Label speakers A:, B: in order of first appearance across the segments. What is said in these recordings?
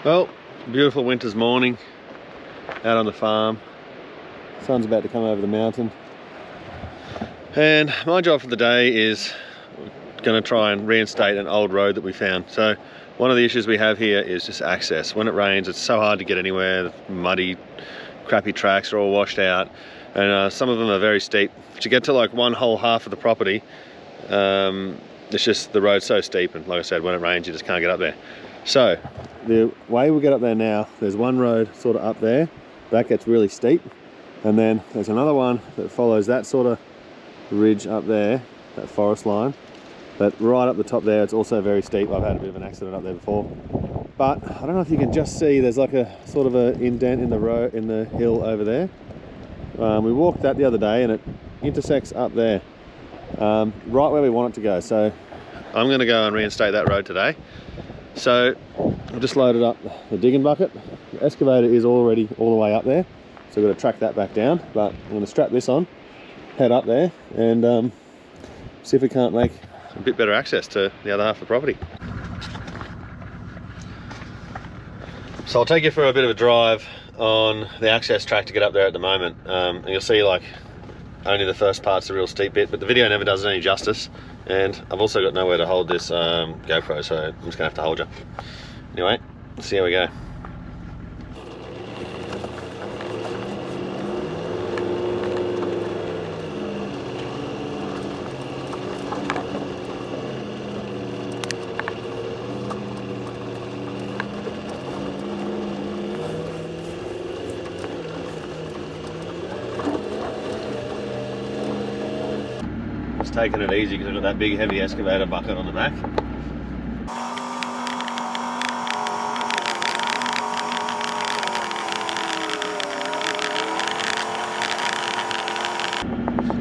A: Well, beautiful winter's morning out on the farm. Sun's about to come over the mountain. And my job for the day is going to try and reinstate an old road that we found. So one of the issues we have here is just access. When it rains, it's so hard to get anywhere. Muddy, crappy tracks are all washed out. And some of them are very steep. To get to like one whole half of the property, it's just the road's so steep, and like I said, when it rains you just can't get up there. So the way we get up there now, there's one road sort of up there that gets really steep, and then there's another one that follows that sort of ridge up there, that forest line, but right up the top there it's also very steep. I've had a bit of an accident up there before, but I don't know if you can just see, there's like a sort of an indent in the road, in the hill over there. We walked that the other day and it intersects up there, right where we want it to go. So I'm going to go and reinstate that road today. So I've just loaded up the digging bucket. The excavator is already all the way up there, so we've got to track that back down, but I'm going to strap this on, head up there and see if we can't make a bit better access to the other half of the property. So I'll take you for a bit of a drive on the access track to get up there at the moment, and you'll see like only the first part's the real steep bit, but the video never does it any justice, and I've also got nowhere to hold this GoPro, so I'm just gonna have to hold you. Anyway, let's see how we go. Taking it easy because I've got that big heavy excavator bucket on the back.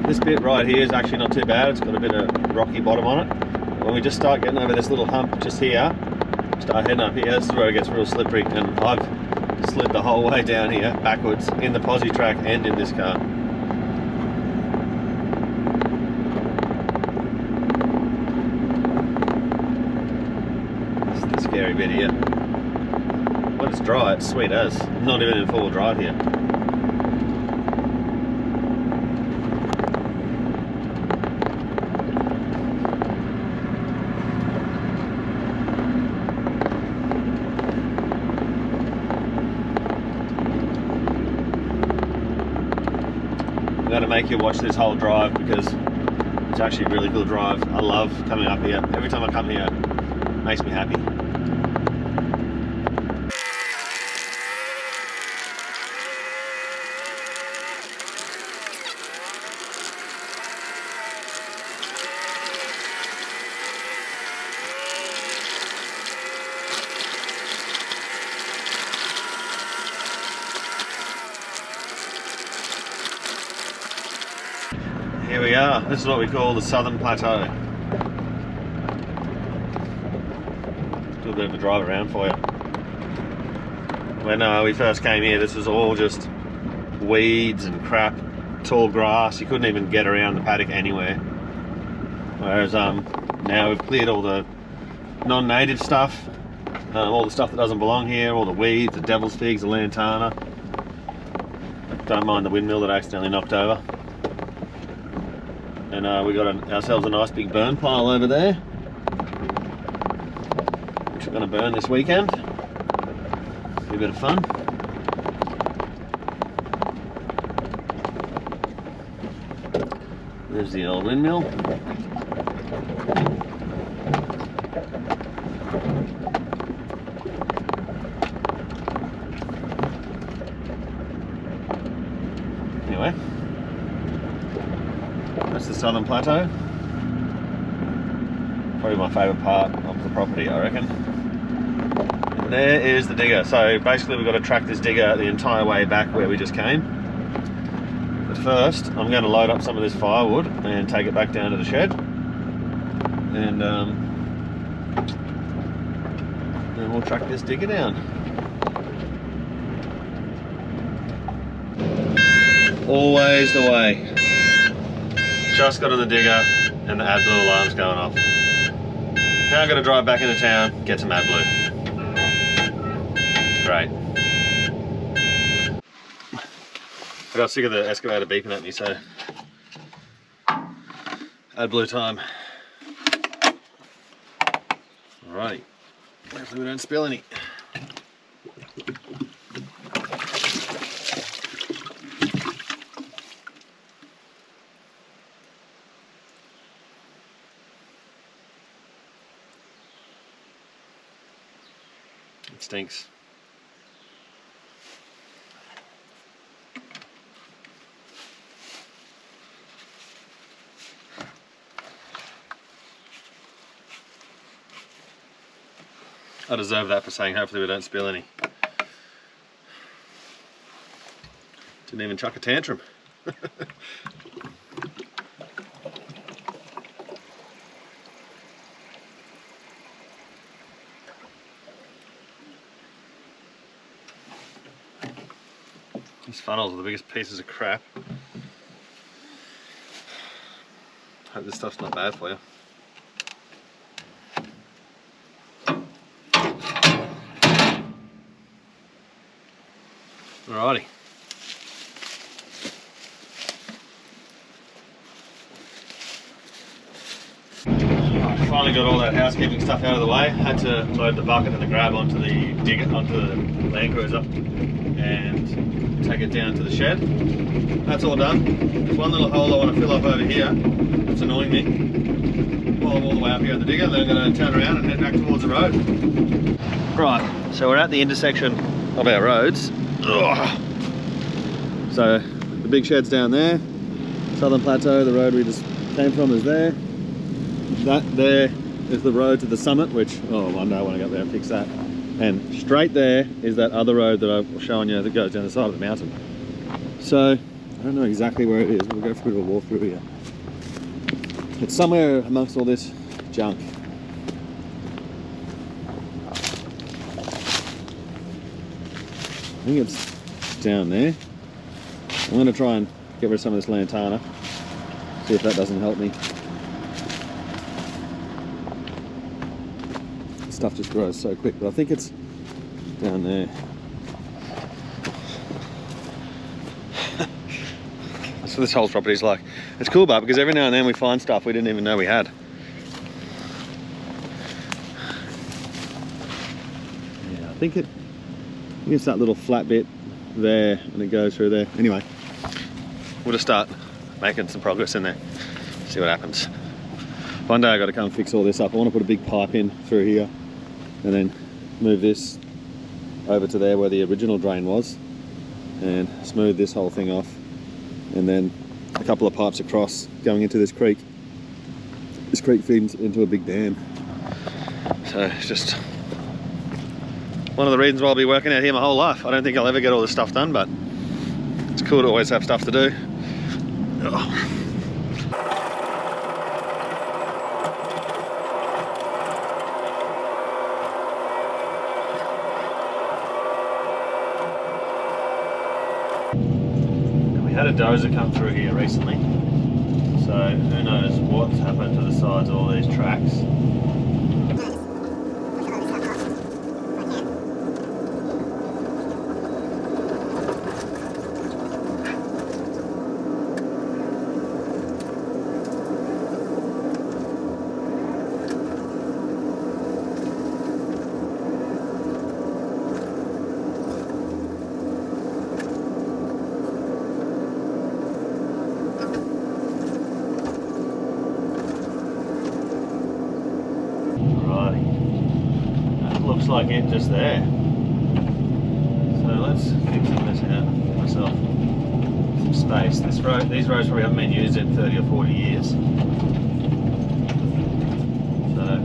A: This bit right here is actually not too bad. It's got a bit of rocky bottom on it. When we just start getting over this little hump just here, start heading up here, this is where it gets real slippery, and I've slid the whole way down here backwards in the posi track and in this car. Scary bit here. When it's dry, it's sweet as. Not even in full drive here. I'm going to make you watch this whole drive because it's actually a really cool drive. I love coming up here. Every time I come here, it makes me happy. Here we are. This is what we call the Southern Plateau. Do a bit of a drive around for you. When we first came here, this was all just weeds and crap, tall grass. You couldn't even get around the paddock anywhere. Whereas now we've cleared all the non-native stuff, all the stuff that doesn't belong here, all the weeds, the devil's figs, the lantana. Don't mind the windmill that I accidentally knocked over. And we got ourselves a nice big burn pile over there, which we're going to burn this weekend. Be a bit of fun. There's the old windmill. Anyway. That's the Southern Plateau. Probably my favourite part of the property, I reckon. And there is the digger. So basically we've got to track this digger the entire way back where we just came. But first, I'm going to load up some of this firewood and take it back down to the shed. And then we'll track this digger down. Always the way. Just got on the digger and the AdBlue alarm's going off. Now I've got to drive back into town, get some AdBlue. great. I got sick of the excavator beeping at me, so add blue time. Alrighty, hopefully we don't spill any. It stinks. I deserve that for saying hopefully we don't spill any. Didn't even chuck a tantrum. These funnels are the biggest pieces of crap. Hope this stuff's not bad for you. Alrighty. I finally got all that housekeeping stuff out of the way. Had to load the bucket and the grab onto the digger, onto the Land Cruiser, and take it down to the shed. That's all done. There's one little hole I want to fill up over here. That's annoying me. While I'm all the way up here at the digger, then I'm going to turn around and head back towards the road. Right, so we're at the intersection of our roads. Ugh. So the big shed's down there. Southern Plateau, the road we just came from, is there. That there is the road to the summit, which, oh, one day I want to go up there and fix that. And straight there is that other road that I was showing you that goes down the side of the mountain. So I don't know exactly where it is. We'll go for a bit of a walk through here. It's somewhere amongst all this junk. I think it's down there. I'm going to try and get rid of some of this lantana, see if that doesn't help me. This stuff just grows so quick, but I think it's down there. That's what this whole property is like. It's cool, but because every now and then we find stuff we didn't even know we had. Yeah, I think it's that little flat bit there and it goes through there. Anyway, we'll just start making some progress in there, see what happens. One day I got to come fix all this up. I want to put a big pipe in through here and then move this over to there where the original drain was and smooth this whole thing off, and then a couple of pipes across going into this creek. This creek feeds into a big dam, so it's just one of the reasons why I'll be working out here my whole life. I don't think I'll ever get all this stuff done, but it's cool to always have stuff to do. Oh. We had a dozer come through here recently, so who knows what's happened to the sides of all these tracks. Looks like it just there. So let's fix some of this out for myself. Some space. These roads probably haven't been used in 30 or 40 years. So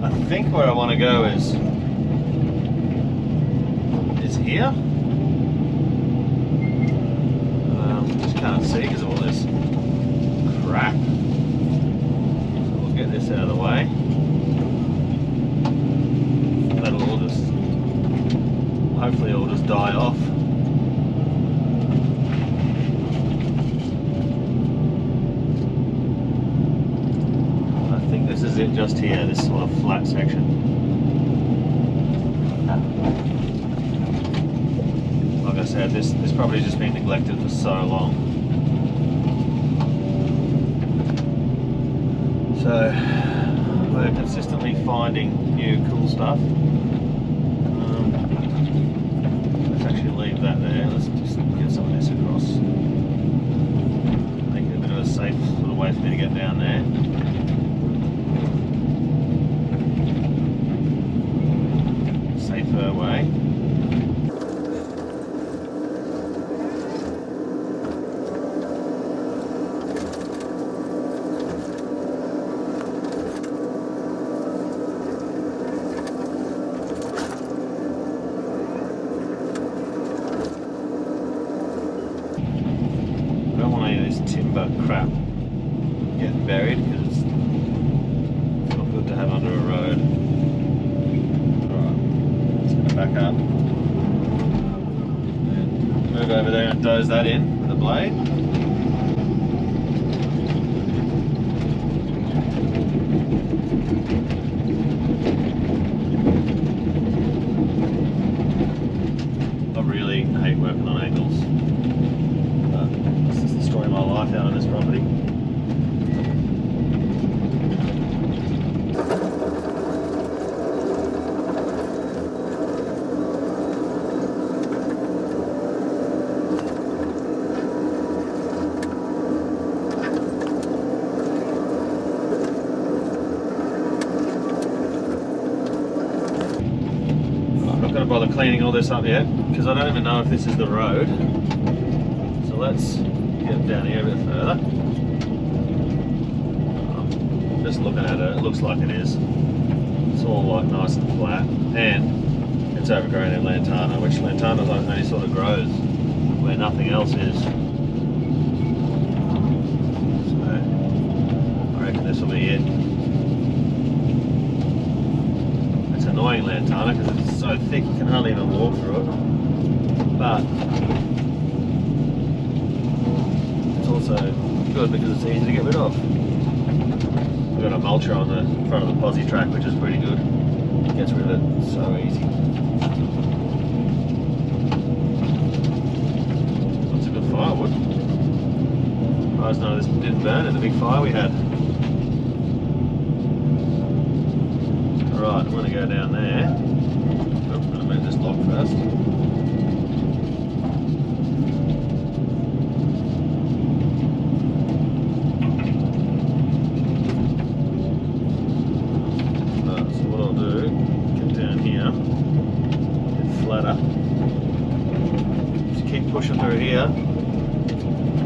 A: I think where I want to go is here. Just can't see because of all this crap. So we'll get this out of the way. That'll all just, hopefully it'll just die off. I think this is it just here, this sort of flat section. Like I said, this property's just been neglected for so long. So we're consistently finding new cool stuff. Let's actually leave that there. Let's just get some of this across. Make it a bit of a safe sort of way for me to get down there. Safer way. Timber crap getting buried because it's not good to have under a road. Alright, let's get it back up and move over there and doze that in with a blade. I really hate working on angles. It's just destroying my life out on this property. I'm not going to bother cleaning all this up yet because I don't even know if this is the road. So let's get down here a bit further. Just looking at it, it looks like it is. It's all like nice and flat, and it's overgrown in lantana, which lantana only sort of grows where nothing else is. So I reckon this will be it. It's annoying lantana because it's so thick you can hardly even walk through it. But also good because it's easy to get rid of. We've got a mulcher on the front of the posi track, which is pretty good. Gets rid of it so easy. That's a good firewood. I was none of this didn't burn in the big fire we had. Alright, I'm going to go down there. Oops, I'm going to move this log first. Pushing through here. I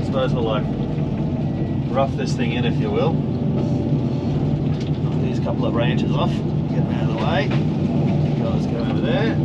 A: suppose we'll like rough this thing in, if you will. Knock these couple of branches off, get them out of the way. You guys go over there.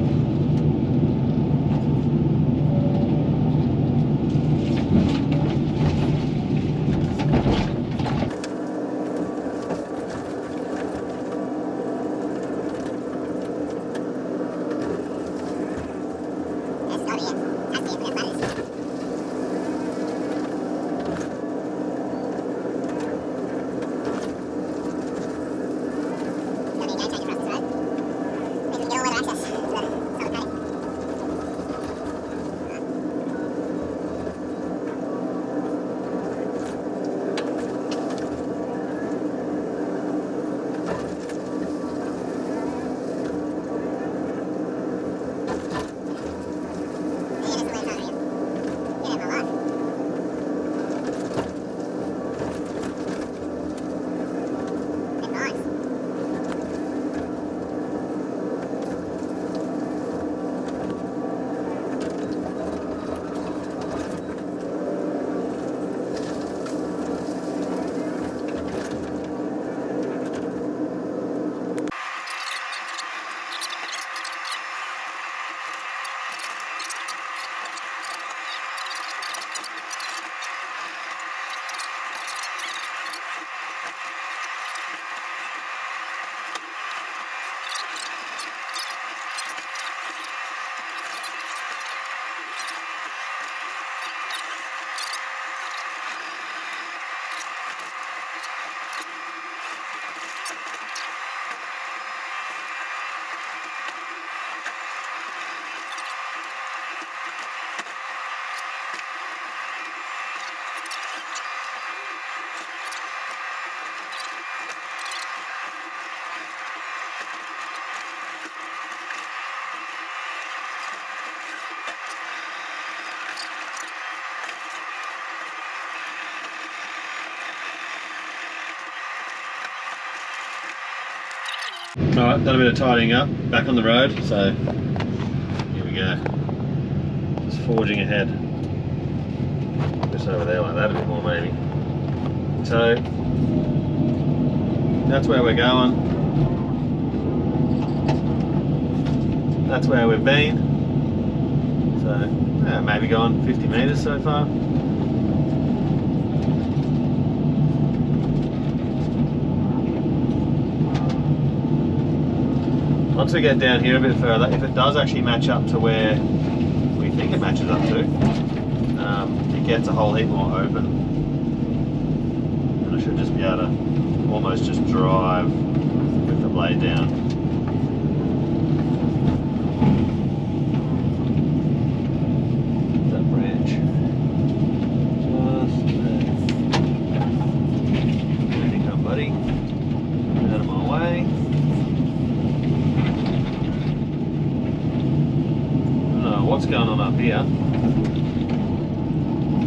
A: Alright, done a bit of tidying up, back on the road, so here we go. Just forging ahead. Just over there like that a bit more maybe. So that's where we're going. That's where we've been. So maybe gone 50 metres so far. Once we get down here a bit further, if it does actually match up to where we think it matches up to, it gets a whole heap more open. And I should just be able to almost just drive with the blade down. That branch. Just there. There you go, buddy. Out of my way. What's going on up here,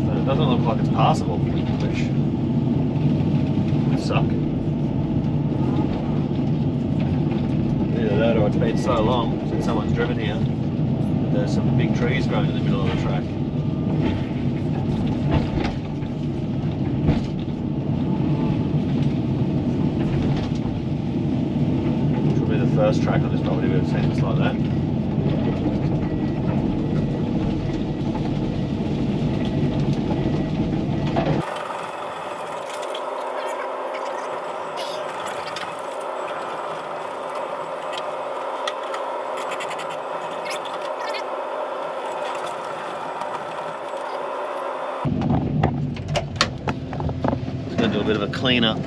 A: but it doesn't look like it's passable, which would suck. Either that or it's been so long since someone's driven here, there's some big trees growing in the middle of the track. Which will be the first track on this property we've seen that's like that. Going to do a bit of a clean up.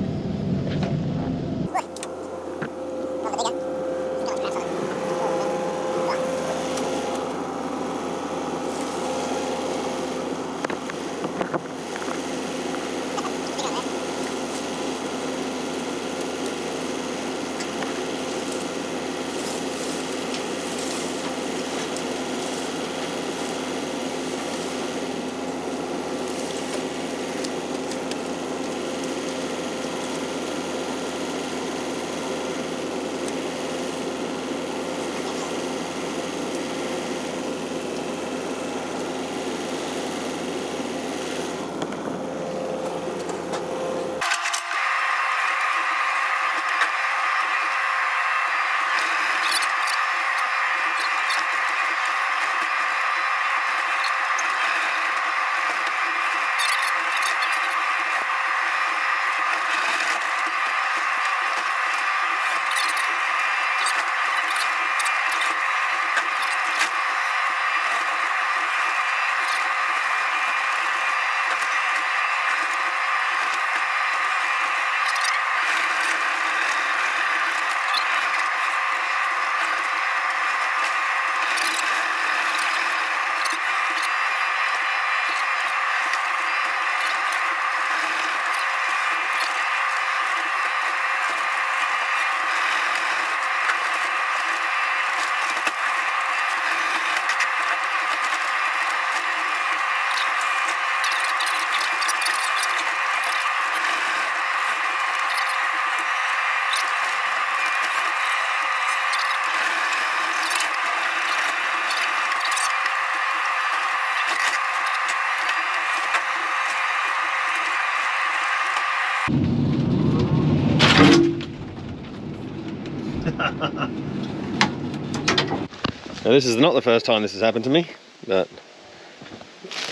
A: Now this is not the first time this has happened to me, but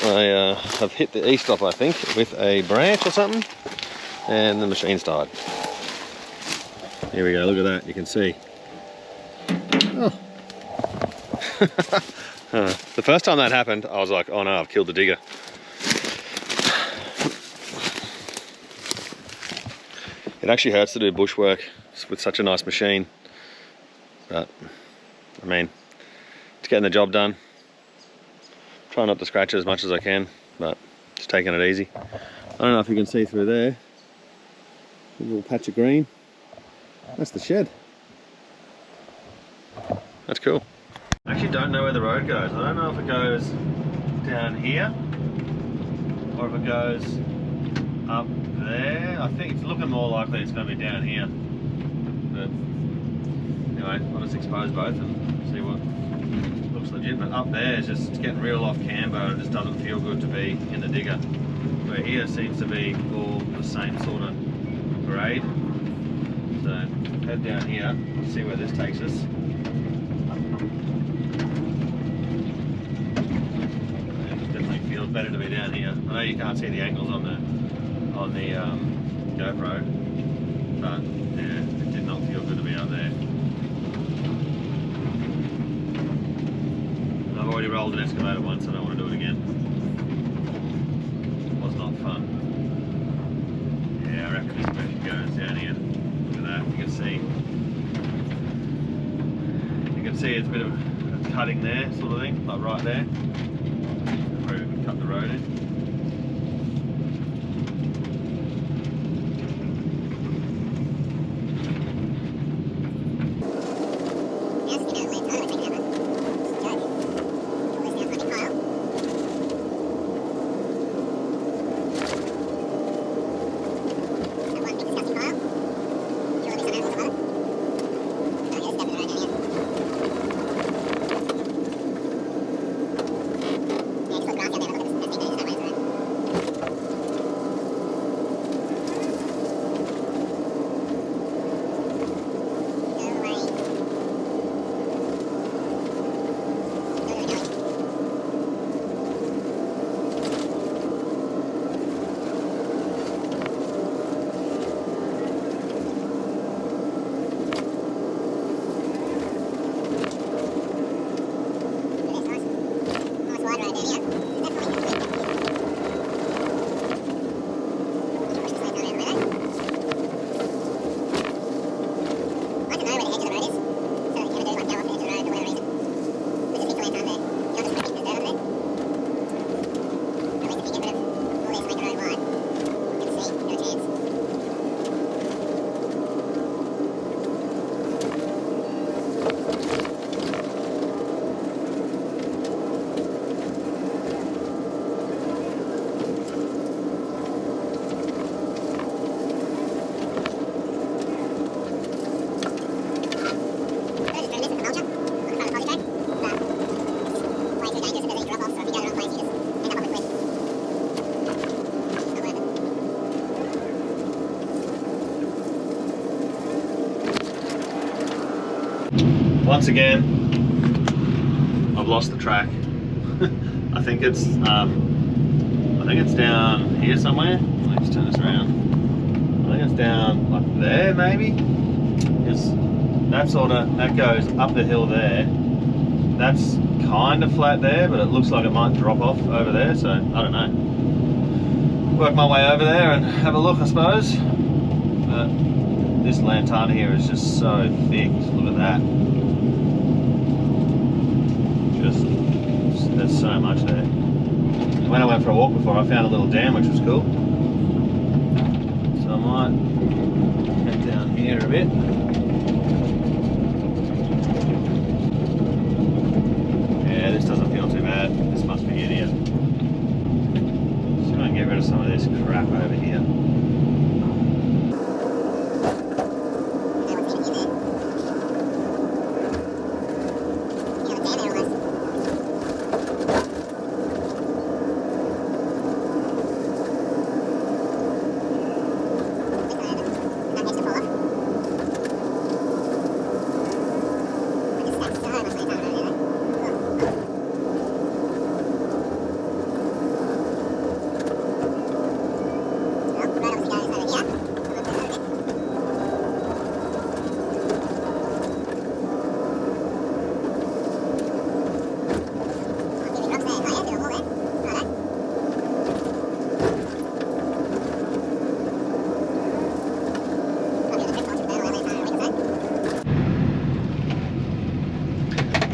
A: I have hit the e-stop, I think, with a branch or something, and the machine's died. Here we go, look at that, you can see. Oh. The first time that happened, I was like, oh no, I've killed the digger. It actually hurts to do bushwork with such a nice machine, but I mean, it's getting the job done. Try not to scratch it as much as I can, but just taking it easy. I don't know if you can see through there, a little patch of green. That's the shed. That's cool. I actually don't know where the road goes. I don't know if it goes down here or if it goes up there. I think it's looking more likely it's going to be down here. But anyway, I'll just expose both and see what looks legit. But up there is just, it's getting real off camber and it just doesn't feel good to be in the digger. Where here seems to be all the same sort of grade. So head down here, see where this takes us. It definitely feels better to be down here. I know you can't see the angles on the GoPro, but yeah, it did not feel good to be out there. I've already rolled an excavator once, I don't want to do it again. It was not fun. Yeah, I reckon this pressure goes down here. Look at that, you can see it's a bit of a cutting there, sort of thing, like right there. Probably we can cut the road in. Once again, I've lost the track. I think it's down here somewhere. Let's turn this around. I think it's down like there, maybe. That goes up the hill there. That's kind of flat there, but it looks like it might drop off over there. So I don't know. Work my way over there and have a look, I suppose. But this lantana here is just so thick. Look at that. There's so much there. When I went for a walk before, I found a little dam which was cool. So I might head down here a bit. Yeah, this doesn't feel too bad. This must be it here. Just gonna get rid of some of this crap over here.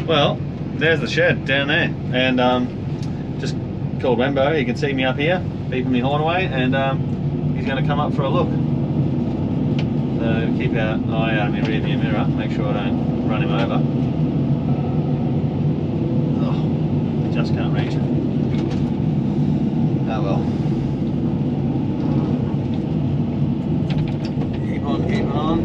A: Well, there's the shed down there, and just called Wembo. You can see me up here, beeping me horn away, and he's going to come up for a look. So keep an eye out of my rear view mirror, make sure I don't run him over. Oh, just can't reach it. Oh well. Keep on, keep on.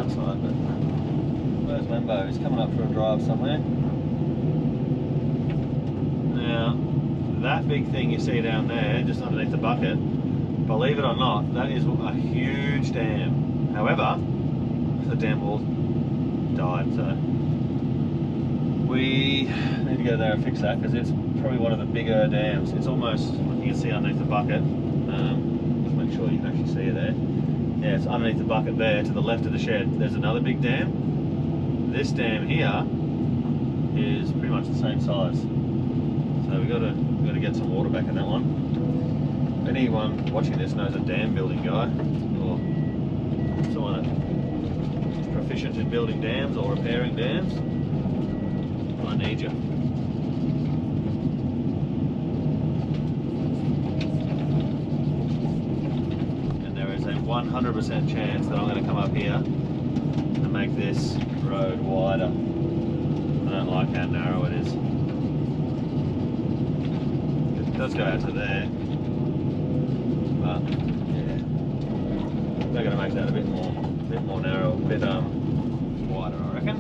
A: outside, but where's Lembo? He's coming up for a drive somewhere. Now, that big thing you see down there, just underneath the bucket, believe it or not, that is a huge dam. However, the dam wall died, so we need to go there and fix that because it's probably one of the bigger dams. It's almost, you can see underneath the bucket. Just make sure you can actually see it there. Yeah, it's underneath the bucket there to the left of the shed. There's another big dam. This dam here is pretty much the same size. So we got to get some water back in that one. If anyone watching this knows a dam building guy or someone that's proficient in building dams or repairing dams, I need you. And there is a 100% chance that I'm going to come up here and make this road wider. I don't like how narrow it is. It does go out to there, but yeah, they're going to make that a bit more narrow, a bit wider, I reckon.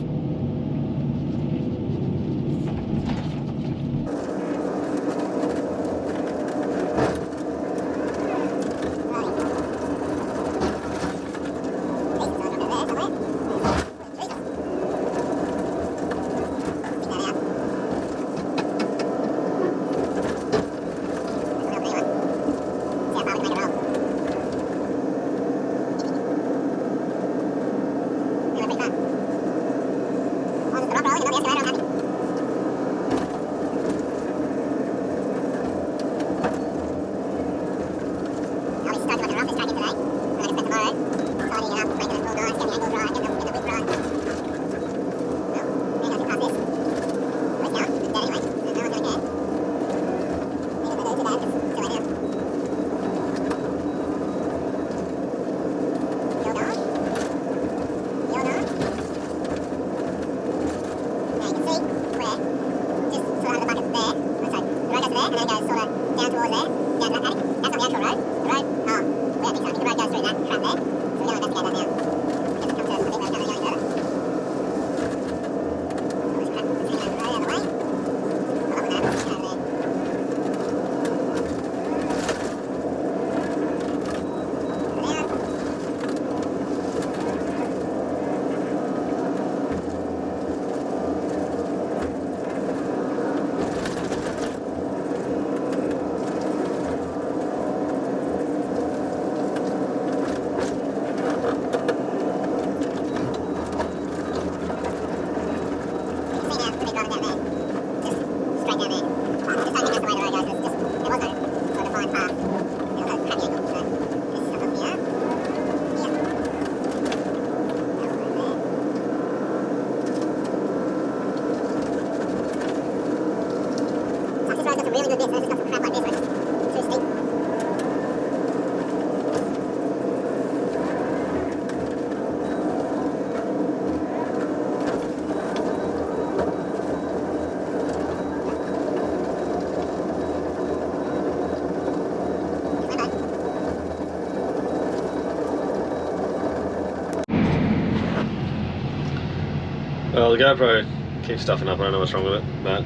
A: Well, the GoPro keeps stuffing up, I don't know what's wrong with it, but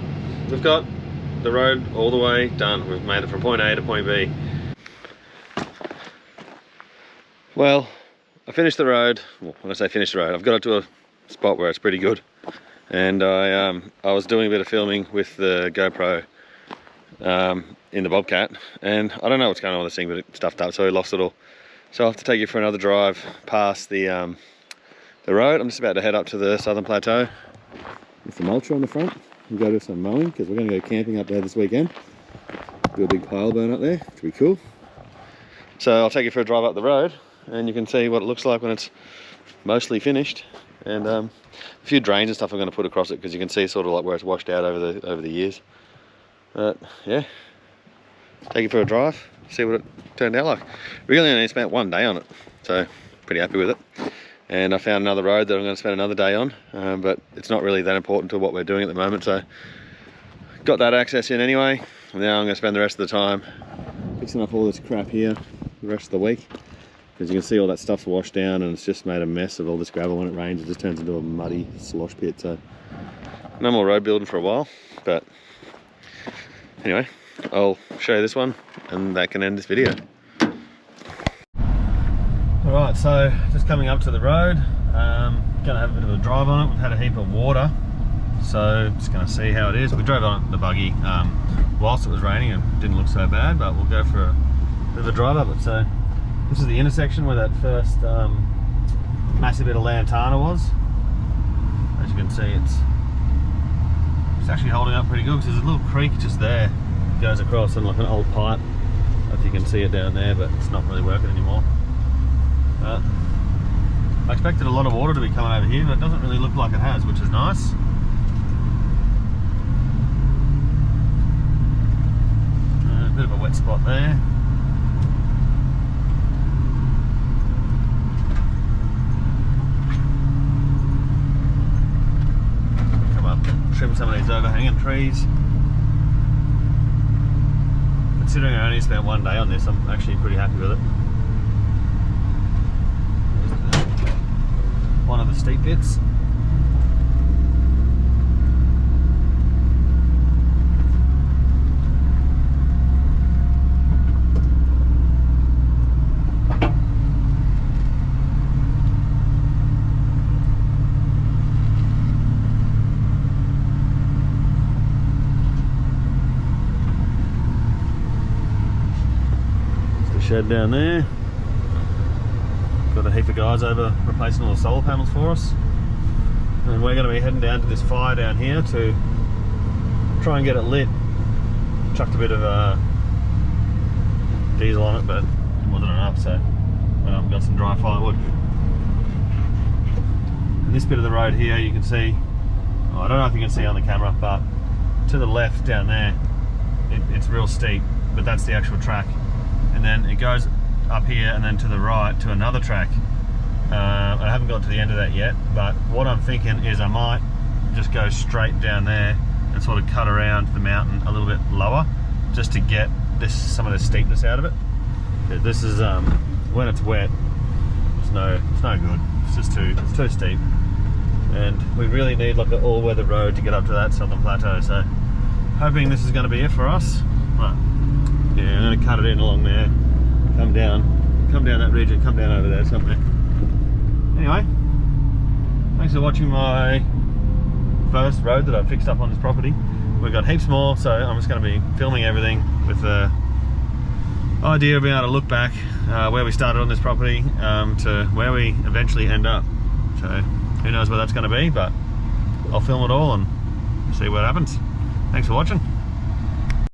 A: we've got the road all the way done. We've made it from point A to point B. Well, I finished the road. Well, when I say finished the road, I've got it to a spot where it's pretty good. And I was doing a bit of filming with the GoPro in the Bobcat, and I don't know what's going on with this thing, but it stuffed up, so we lost it all. So I have to take you for another drive past the road. I'm just about to head up to the Southern Plateau with the mulcher on the front and go do some mowing because we're going to go camping up there this weekend. Do a big pile burn up there, which will be cool. So I'll take you for a drive up the road and you can see what it looks like when it's mostly finished. And a few drains and stuff I'm going to put across it because you can see sort of like where it's washed out over the years. But yeah, take you for a drive, see what it turned out like. Really only spent one day on it, so pretty happy with it. And I found another road that I'm going to spend another day on, but it's not really that important to what we're doing at the moment, so got that access in anyway. And now I'm going to spend the rest of the time fixing up all this crap here the rest of the week. because you can see all that stuff's washed down and it's just made a mess of all this gravel. When it rains, it just turns into a muddy slosh pit. So no more road building for a while, but anyway, I'll show you this one and that can end this video. Alright, so just coming up to the road, gonna have a bit of a drive on it. We've had a heap of water, so just gonna see how it is. We drove on the buggy whilst it was raining and didn't look so bad, but we'll go for a bit of a drive up it. So this is the intersection where that first massive bit of Lantana was. As you can see, it's actually holding up pretty good because there's a little creek just there. It goes across and like an old pipe. I don't know if you can see it down there, but it's not really working anymore. I expected a lot of water to be coming over here, but it doesn't really look like it has, which is nice. A bit of a wet spot there. Come up and trim some of these overhanging trees. Considering I only spent one day on this, I'm actually pretty happy with it. One of the steep bits. There's the shed down there. Got a heap of guys over replacing all the solar panels for us, and we're going to be heading down to this fire down here to try and get it lit. Chucked a bit of diesel on it, but it wasn't enough, so got some dry firewood. And this bit of the road here, you can see, I don't know if you can see on the camera, but to the left down there, it's real steep, but that's the actual track, and then it goes up here and then to the right to another track. I haven't got to the end of that yet, but what I'm thinking is I might just go straight down there and sort of cut around the mountain a little bit lower, just to get some of the steepness out of it. This is when it's wet, it's no good. It's just too steep, and we really need like an all-weather road to get up to that southern plateau. So hoping this is going to be it for us. Right. Yeah, I'm going to cut it in along there. Come down that ridge and come down over there somewhere. Anyway, thanks for watching my first road that I've fixed up on this property. We've got heaps more, so I'm just going to be filming everything with the idea of being able to look back where we started on this property to where we eventually end up. So who knows where that's going to be, but I'll film it all and see what happens. Thanks for watching.